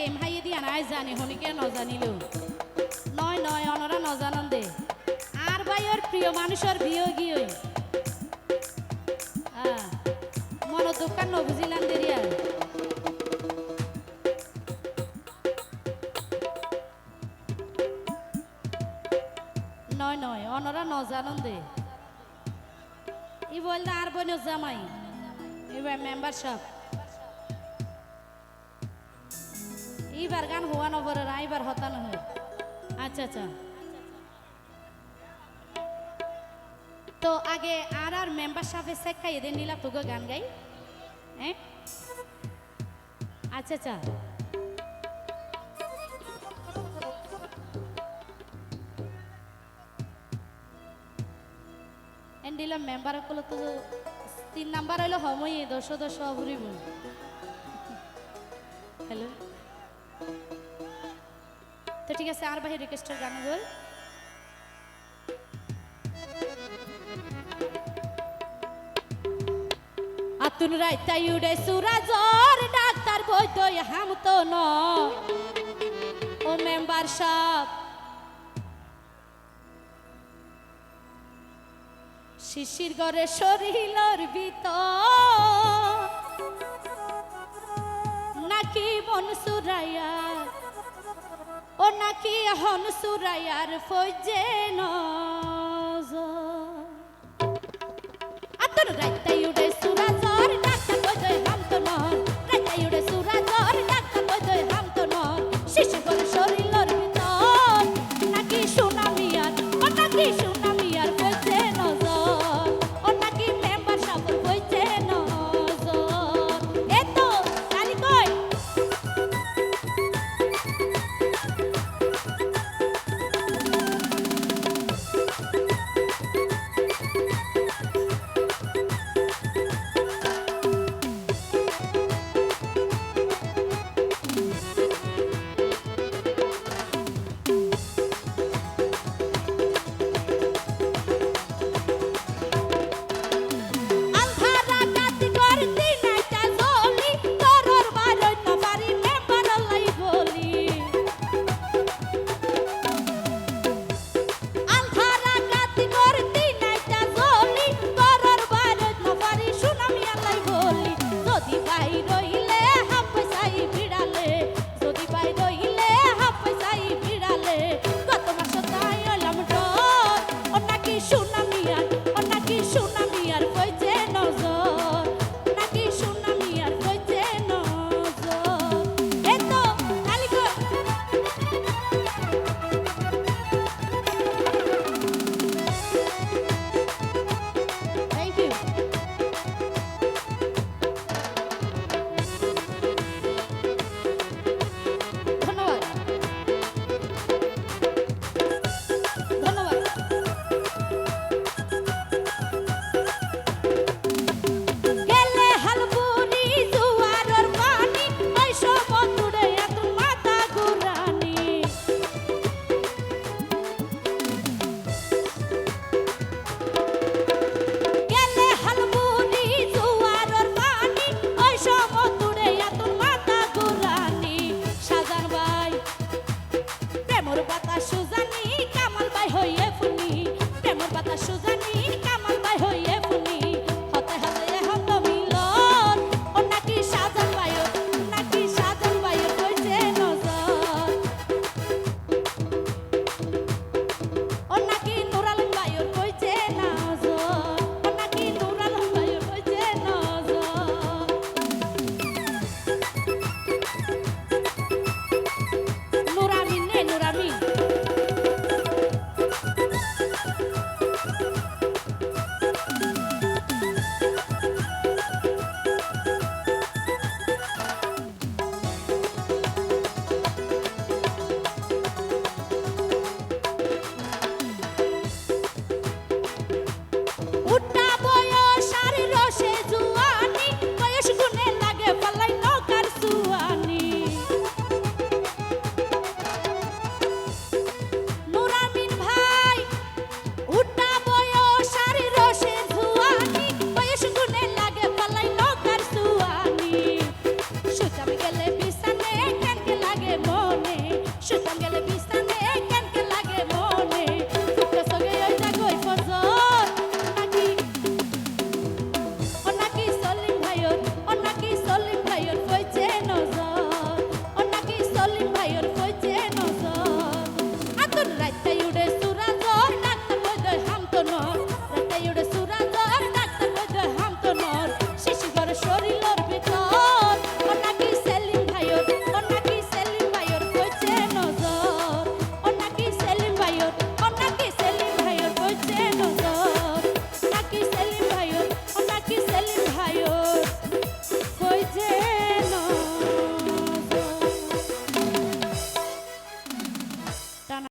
game হাইয়ে দিয়া নাই জানি হনিকে নজানিল নয় নয় অনরা নজানন দে আর ভাই ওর প্রিয় মানুষের বিয়ে গিয়ে মন দোকান নবুঝিলাম দেরিয়া নয় নয় অনরা নজানন দে ই বলতে আর বই জামাই এবার মেম্বারশিপ এইবার গান হওয়া নবর এইবার হতানো হয় আচ্ছা আচ্ছা তো আগে আর মেম্বারশিপে শেখাই এদের নীলা তোকে গান গাই হ্যাঁ আচ্ছা আচ্ছা এন্ডিলা মেম্বার কল তো 3 নাম্বার হইলো সময় 10 ঘুরিব হ্যালো তো ঠিক আছে আর ভাই রিকোয়েস্টের গান বল আতুন রাইতাই উড়ে সুরাজর ডাক্তার বৈদ্য হাম তো ন ও মেম্বার সাহেব শিশির গরে শরীরের ভিতর নাকি মন সুরাইয়া ও নাকি হন সুরাইয়ার ফৌজে নজর আতর রাইতাই উড়ে সুরাজর ডাক্তার বৈদ্য হাম তো ন রাইতাই উড়ে সুরাজর ডাক্তার বৈদ্য হাম তো ন শিশির গরে শরীরের ভিতর নাকি সুনামিয়ার ও নাকি সুনামিয়ার ফৌজে নজর ও নাকি মেম্বার সাহেব ফৌজে নজর এতো কালি কই সুজানি